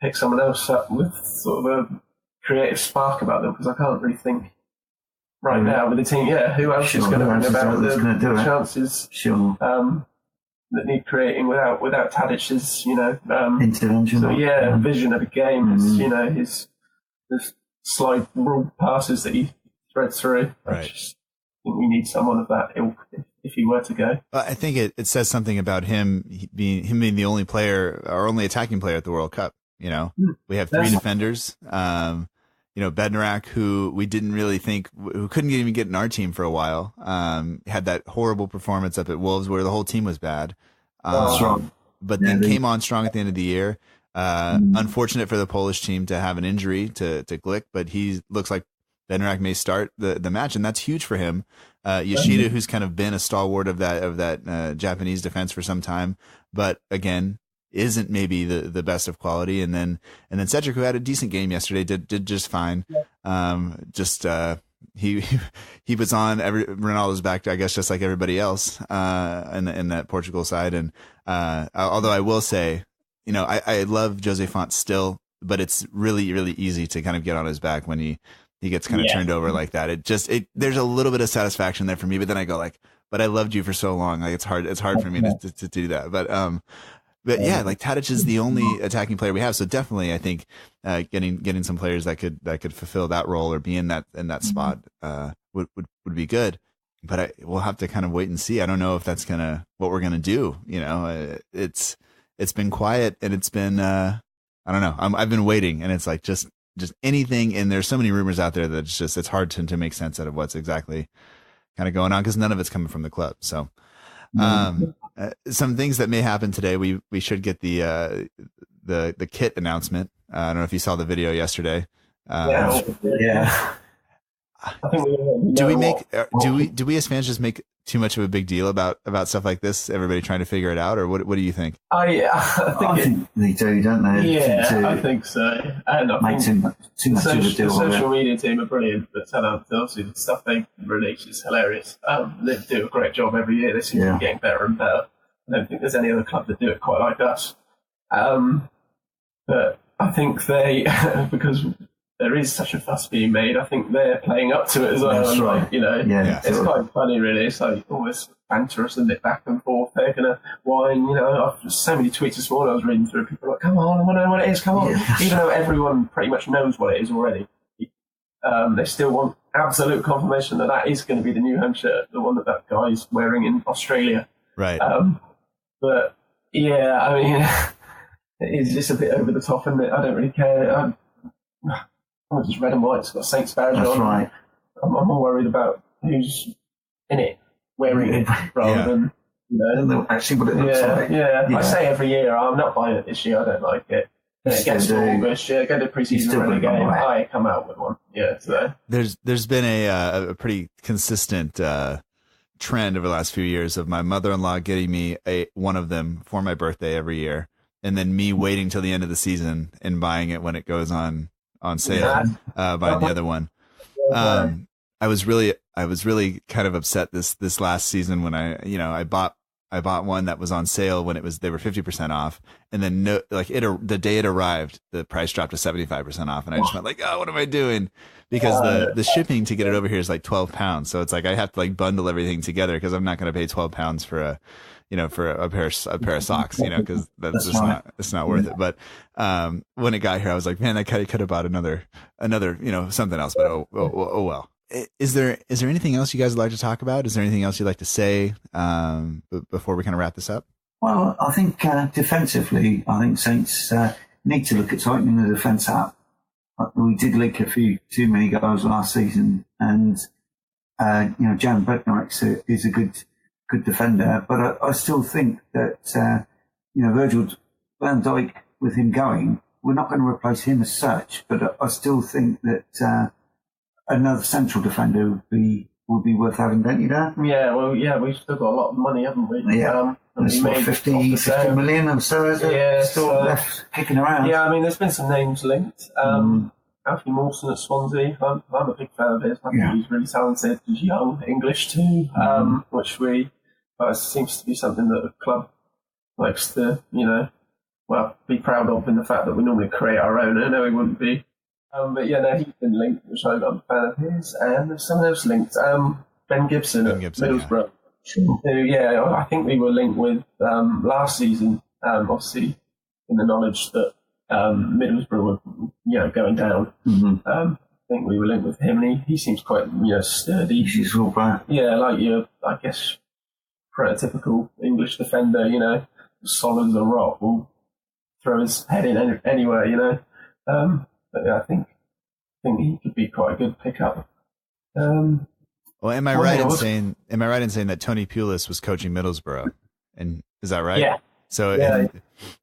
[SPEAKER 7] Pick someone else up with sort of a creative spark about them, because I can't really think right now with the team. Yeah, who else is going to bring about the chances that need creating without Tadic's
[SPEAKER 2] intervention?
[SPEAKER 7] So vision of the game. His slide rule passes that he threads through.
[SPEAKER 8] Right.
[SPEAKER 7] I just think we need someone of that ilk if he were to go.
[SPEAKER 8] I think it says something about him being the only player or only attacking player at the World Cup. We have 3 defenders. Bednarak, who we didn't really think, who couldn't even get in our team for a while, had that horrible performance up at Wolves where the whole team was bad. But then came on strong at the end of the year. Unfortunate for the Polish team to have an injury to Glick, but he looks like Bednarak may start the match, and that's huge for him. Yoshida, who's kind of been a stalwart of that Japanese defense for some time, but again, isn't maybe the best of quality, and then Cedric, who had a decent game yesterday, did just fine. He was on Ronaldo's back, I guess, just like everybody else in that Portugal side. And although I will say, I love Jose Font still, but it's really really easy to kind of get on his back when he gets kind of turned over like that. There's a little bit of satisfaction there for me, but then I go like, but I loved you for so long, like it's hard for me to do that. But But yeah, like Tadic is the only attacking player we have. So definitely, I think getting some players that could fulfill that role or be in that spot would be good. But we'll have to kind of wait and see. I don't know if that's what we're gonna do. It's been quiet and it's been I don't know. I've been waiting, and it's like just anything. And there's so many rumors out there that it's hard to make sense out of what's exactly kind of going on, because none of it's coming from the club. So some things that may happen today. We should get the kit announcement. I don't know if you saw the video yesterday.
[SPEAKER 2] Yeah.
[SPEAKER 7] I think
[SPEAKER 8] do we as fans just make too much of a big deal about stuff like this? Everybody trying to figure it out, or what do you think?
[SPEAKER 2] I think they do, don't they?
[SPEAKER 7] Yeah, I think so. And I think
[SPEAKER 2] too much of a deal.
[SPEAKER 7] The social media team are brilliant, but obviously the stuff they release is hilarious. They do a great job every year. They seem to be getting better and better. I don't think there's any other club that do it quite like us. But I think they, because there is such a fuss being made, I think they're playing up to it as well.
[SPEAKER 2] That's right.
[SPEAKER 7] It's quite funny, really. It's like almost banterous, isn't it? Back and forth. They're going to whine. I've so many tweets this morning I was reading through. People are like, come on, I want to know what it is, come on. Yeah. Even though everyone pretty much knows what it is already. They still want absolute confirmation that is going to be the new home shirt, the one that guy's wearing in Australia.
[SPEAKER 8] Right.
[SPEAKER 7] But, yeah, I mean, it's just a bit over the top, isn't it? I don't really care. I'm just red and white. It's got Saints badge on.
[SPEAKER 2] That's right.
[SPEAKER 7] I'm more worried about who's in it, wearing it, rather than
[SPEAKER 2] actually what it looks like.
[SPEAKER 7] Yeah. I say every year, I'm not buying it this year. I don't like it. It gets to August, go to pre-season running game. I come out with one. Yeah. So
[SPEAKER 8] there's been a pretty consistent trend over the last few years of my mother-in-law getting me one of them for my birthday every year, and then me waiting till the end of the season and buying it when it goes on sale, buying the other one. I was really kind of upset this last season when I bought one that was on sale when they were 50% off, and then the day it arrived, the price dropped to 75% off, and I just went like, oh, what am I doing? Because the shipping to get it over here is like £12, so it's like I have to like bundle everything together, because I'm not going to pay £12 for a pair of socks, because that's just it's not worth it. But when it got here, I was like, man, I could have bought another something else. But oh well. Is there anything else you guys would like to talk about? Is there anything else you'd like to say before we kind of wrap this up?
[SPEAKER 2] Well, I think defensively, I think Saints need to look at tightening the defence up. We did leak a few too many goals last season, and Jan Bednarek is a good defender, but I still think that Virgil van Dijk, with him going, we're not going to replace him as such. But I still think that another central defender would be worth having, don't you, Dan?
[SPEAKER 7] Yeah, well, we've still got a lot of money, haven't we?
[SPEAKER 2] Yeah, there's 50 million or so, is it?
[SPEAKER 7] Yeah,
[SPEAKER 2] still left kicking around.
[SPEAKER 7] Yeah, I mean, there's been some names linked. Alfie Mawson at Swansea, I'm a big fan of his. I think he's really talented. He's young, English too, which seems to be something that the club likes to, be proud of, in the fact that we normally create our own. I know he wouldn't be. He's been linked, which I'm a fan of his. And there's someone else linked, Ben Gibson at Middlesbrough. Who, I think we were linked with last season, obviously in the knowledge that Middlesbrough were, going down. I think we were linked with him, and he seems quite, sturdy.
[SPEAKER 2] He's all right.
[SPEAKER 7] Yeah, like your, I guess, prototypical English defender, solid as a rock, will throw his head in anywhere, But I think he could be quite a good pickup.
[SPEAKER 8] Well, am I right in saying that Tony Pulis was coaching Middlesbrough? And is that right?
[SPEAKER 7] Yeah.
[SPEAKER 8] So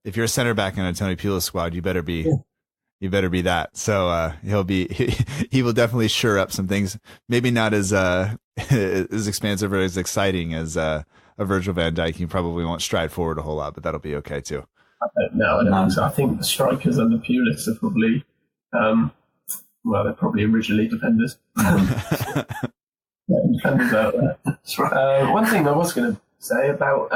[SPEAKER 8] if you're a center back in a Tony Pulis squad, you better be that. So he will definitely shore up some things. Maybe not as as expansive or as exciting as a Virgil van Dijk. He probably won't stride forward a whole lot, but that'll be okay too.
[SPEAKER 7] I don't think so. I think the strikers under Pulis are probably they're probably originally defenders. Defenders out there.
[SPEAKER 2] That's right.
[SPEAKER 7] One thing I was going to say about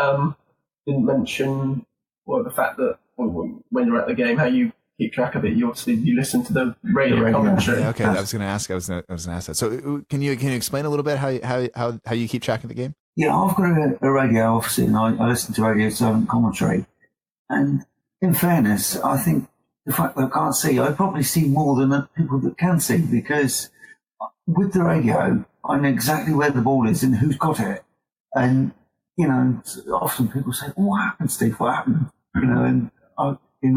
[SPEAKER 7] didn't mention the fact that when you're at the game, how you keep track of it. You listen to the radio commentary.
[SPEAKER 8] Yeah, okay, I was going to ask that. So can you explain a little bit how you keep track of the game?
[SPEAKER 2] Yeah, I've got a radio, obviously, and I listen to radio 7 commentary. And in fairness, I think the fact that I can't see, I probably see more than the people that can see, because with the radio, I know exactly where the ball is and who's got it. And, often people say, "Oh, what happened, Steve? What happened?" And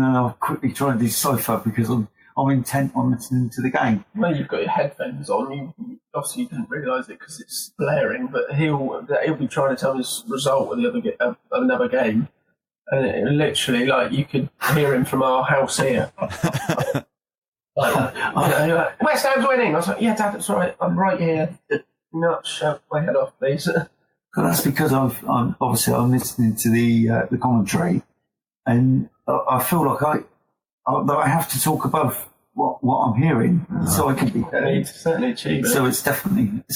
[SPEAKER 2] I'll quickly try and decipher because I'm intent on listening to the game.
[SPEAKER 7] Well, you've got your headphones on. You obviously didn't realise it because it's blaring, but he'll be trying to tell us the result of another game, and it literally, like, you could hear him from our house here. West Ham's winning. I was like, "Yeah, Dad, that's right. I'm right here. Not shut my head off, please."
[SPEAKER 2] Well, that's because I'm listening to the commentary, and I feel like I have to talk above what I'm hearing, so I can be heard.
[SPEAKER 7] Certainly achieve it.
[SPEAKER 2] So it's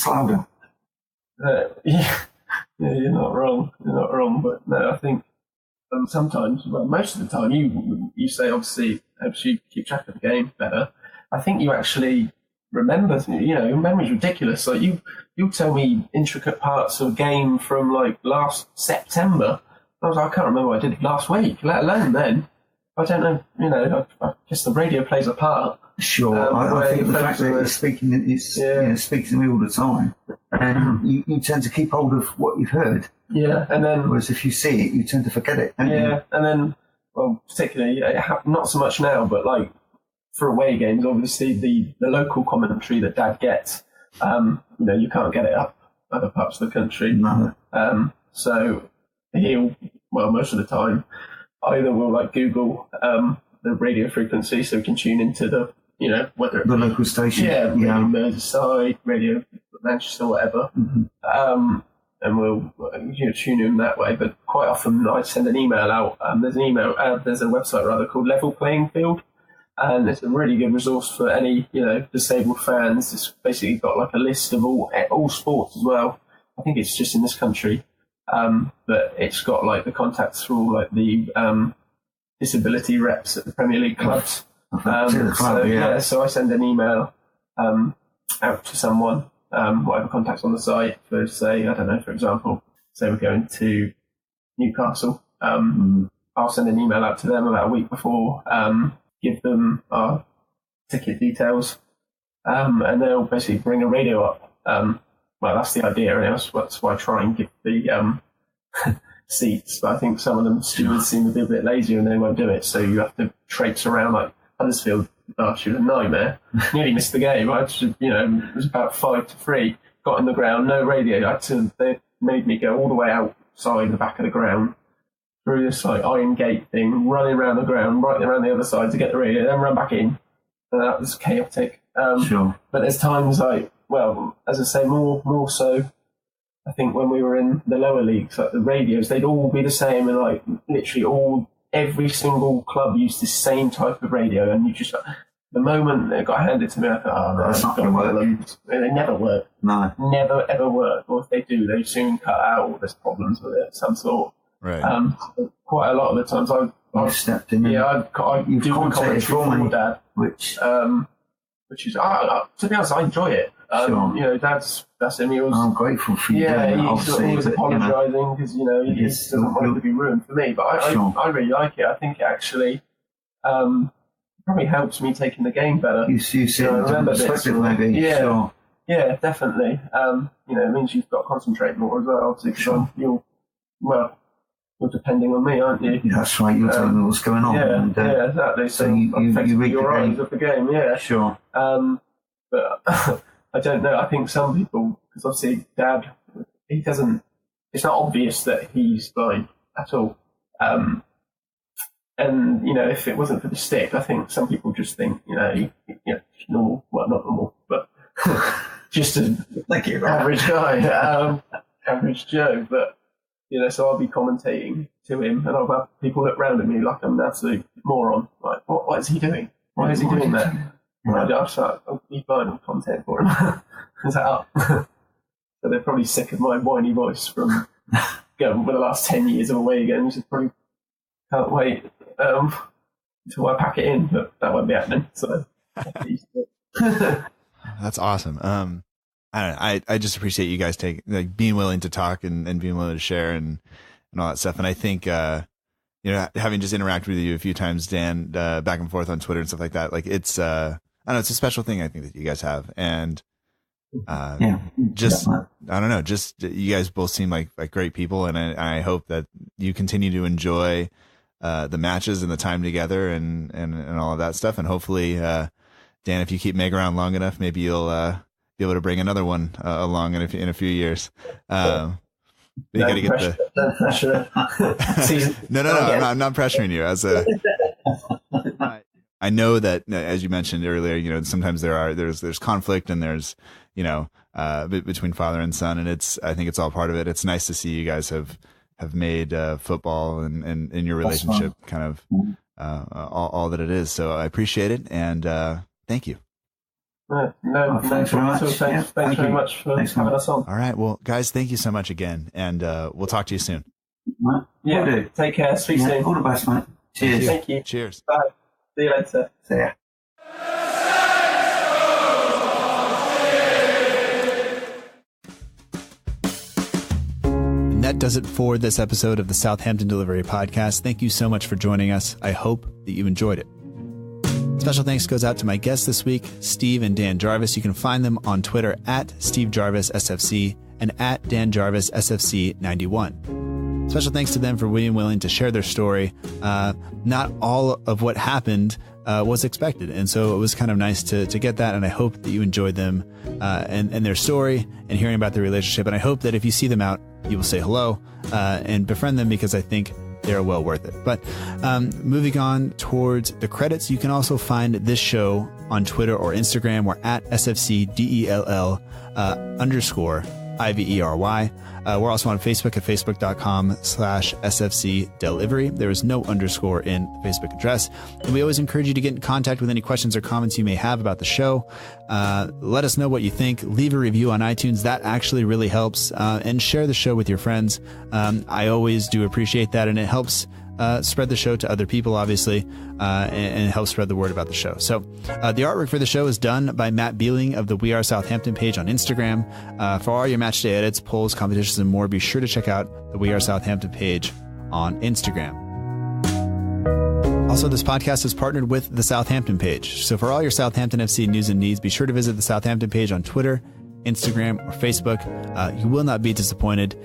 [SPEAKER 2] louder.
[SPEAKER 7] You're not wrong. But no, I think sometimes, well, most of the time, you say obviously helps you keep track of the game better. I think you actually remember. Your memory's ridiculous. Like you'll tell me intricate parts of a game from like last September. I can't remember what I did last week, let alone then. I don't know, I guess the radio plays a part.
[SPEAKER 2] Sure, I think the fact that you're speaking to me all the time, and you tend to keep hold of what you've heard.
[SPEAKER 7] Yeah, and then...
[SPEAKER 2] Whereas if you see it, you tend to forget it, don't you?
[SPEAKER 7] And then, well, particularly, not so much now, but like, for away games, obviously, the local commentary that Dad gets, you can't get it up other parts of the country.
[SPEAKER 2] No.
[SPEAKER 7] So he'll, most of the time, either we'll like Google the radio frequency so we can tune into the, whether
[SPEAKER 2] the local station.
[SPEAKER 7] Radio Merseyside, Radio Manchester, whatever.
[SPEAKER 2] Mm-hmm.
[SPEAKER 7] And we'll tune in that way. But quite often I send an email out. There's a website called Level Playing Field. And it's a really good resource for any, disabled fans. It's basically got like a list of all sports as well. I think it's just in this country. But it's got like the contacts for all like the disability reps at the Premier League clubs. So I send an email out to someone, whatever contacts on the site, for say, I don't know, for example, say we're going to Newcastle. I'll send an email out to them about a week before, give them our ticket details, and they'll basically bring a radio up. That's the idea, and that's why I try and give the seats. But I think some of them stewards seem to be a bit lazy and they won't do it. So you have to traipse around like Huddersfield. Last year, a nightmare. Nearly missed the game. It was about 5-3. Got in the ground, no radio. They made me go all the way outside the back of the ground through this like iron gate thing, running around the ground, right around the other side to get the radio, then run back in. And that was chaotic.
[SPEAKER 2] Sure.
[SPEAKER 7] But there's times as I say, more so, I think when we were in the lower leagues, like the radios, they'd all be the same, and like literally every single club used the same type of radio, and you just, the moment it got handed to me, I thought, no,
[SPEAKER 2] that's not going to work.
[SPEAKER 7] They never work.
[SPEAKER 2] No.
[SPEAKER 7] Never, ever work. Or if they do, they soon cut out, or there's problems with it of some sort.
[SPEAKER 8] Right.
[SPEAKER 7] Quite a lot of the times
[SPEAKER 2] I've stepped in.
[SPEAKER 7] Yeah, I do the commentary for Dad.
[SPEAKER 2] Which
[SPEAKER 7] is, to be honest, I enjoy it.
[SPEAKER 2] Sure.
[SPEAKER 7] That's him.
[SPEAKER 2] I'm grateful for you.
[SPEAKER 7] Yeah, he's always apologising because he doesn't want it to be ruined for me. But I really like it. I think it actually probably helps me taking the game better.
[SPEAKER 2] You see it perspective, maybe.
[SPEAKER 7] Yeah,
[SPEAKER 2] sure.
[SPEAKER 7] Yeah, definitely. It means you've got to concentrate more as well. Obviously,
[SPEAKER 2] sure.
[SPEAKER 7] You're depending on me, aren't you?
[SPEAKER 2] Yeah, that's right. You're telling me what's going on.
[SPEAKER 7] Yeah, exactly. So you read your eyes of the game. Yeah,
[SPEAKER 2] sure.
[SPEAKER 7] But I don't know. I think some people, because obviously Dad, he doesn't. It's not obvious that he's blind at all. And if it wasn't for the stick, I think some people just think normal. Well, not normal, but just an average guy, average Joe. But so I'll be commentating to him, and I'll have people look round at me like I'm an absolute moron. Like, what is he doing? Why is he doing that? Right. I'll start, be finding content for him. Is that up? So they're probably sick of my whiny voice from going for the last 10 years of away games. Just probably can't wait until I pack it in, but that won't be happening. So
[SPEAKER 8] that's awesome. I don't know. I just appreciate you guys being willing to talk and being willing to share and all that stuff. And I think having just interacted with you a few times, Dan, back and forth on Twitter and stuff like that, like it's, I don't know, it's a special thing I think that you guys have. And, just, I don't know, just you guys both seem like great people. And I hope that you continue to enjoy, the matches and the time together and all of that stuff. And hopefully, Dan, if you keep Meg around long enough, maybe you'll, be able to bring another one along in a few years. You got to get
[SPEAKER 7] no pressure.
[SPEAKER 8] No, I'm not pressuring you. I know that, as you mentioned earlier, sometimes there's conflict and there's, between father and son, and I think it's all part of it. It's nice to see you guys have made football and your relationship kind of all that it is. So I appreciate it, and thank you.
[SPEAKER 7] Thanks very much. Thanks very much for having us on.
[SPEAKER 8] All right. Well, guys, thank you so much again. And we'll talk to you soon.
[SPEAKER 7] Yeah. We'll do. Take care. Speak soon.
[SPEAKER 2] All the best, mate. Cheers.
[SPEAKER 7] Thank you.
[SPEAKER 8] Cheers.
[SPEAKER 7] Bye. See you later.
[SPEAKER 2] See ya.
[SPEAKER 6] And that does it for this episode of the Southampton Delivery Podcast. Thank you so much for joining us. I hope that you enjoyed it. Special thanks goes out to my guests this week, Steve and Dan Jarvis. You can find them on Twitter at Steve Jarvis SFC and at Dan Jarvis SFC 91. Special thanks to them for being willing to share their story. Not all of what happened was expected, and so it was kind of nice to get that, and I hope that you enjoyed them and their story and hearing about their relationship. And I hope that if you see them out, you will say hello and befriend them, because I think they're well worth it. But moving on towards the credits, you can also find this show on Twitter or Instagram. We're at SFCDELL _IVERY. We're also on Facebook at facebook.com/SFC Delivery. There is no underscore in the Facebook address. And we always encourage you to get in contact with any questions or comments you may have about the show. Let us know what you think. Leave a review on iTunes. That actually really helps. And share the show with your friends. I always do appreciate that, and it helps spread the show to other people, obviously, and help spread the word about the show. So the artwork for the show is done by Matt Beeling of the We Are Southampton page on Instagram. For all your match day edits, polls, competitions, and more, be sure to check out the We Are Southampton page on Instagram. Also, this podcast is partnered with the Southampton page. So for all your Southampton FC news and needs, be sure to visit the Southampton page on Twitter, Instagram, or Facebook. You will not be disappointed.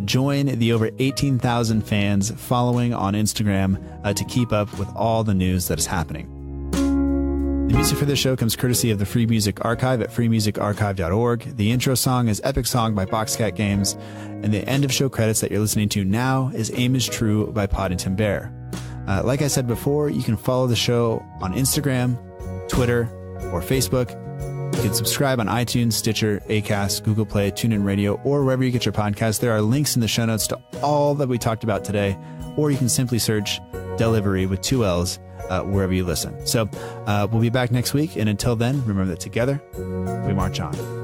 [SPEAKER 6] Join the over 18,000 fans following on Instagram to keep up with all the news that is happening. The music for this show comes courtesy of the Free Music Archive at freemusicarchive.org. The intro song is Epic Song by Boxcat Games, and the end of show credits that you're listening to now is Aim is True by Poddington Bear. Like I said before, you can follow the show on Instagram, Twitter, or Facebook. You can subscribe on iTunes, Stitcher, Acast, Google Play, TuneIn Radio, or wherever you get your podcasts. There are links in the show notes to all that we talked about today, or you can simply search Delivery with 2 L's wherever you listen. So we'll be back next week, and until then, remember that together we march on.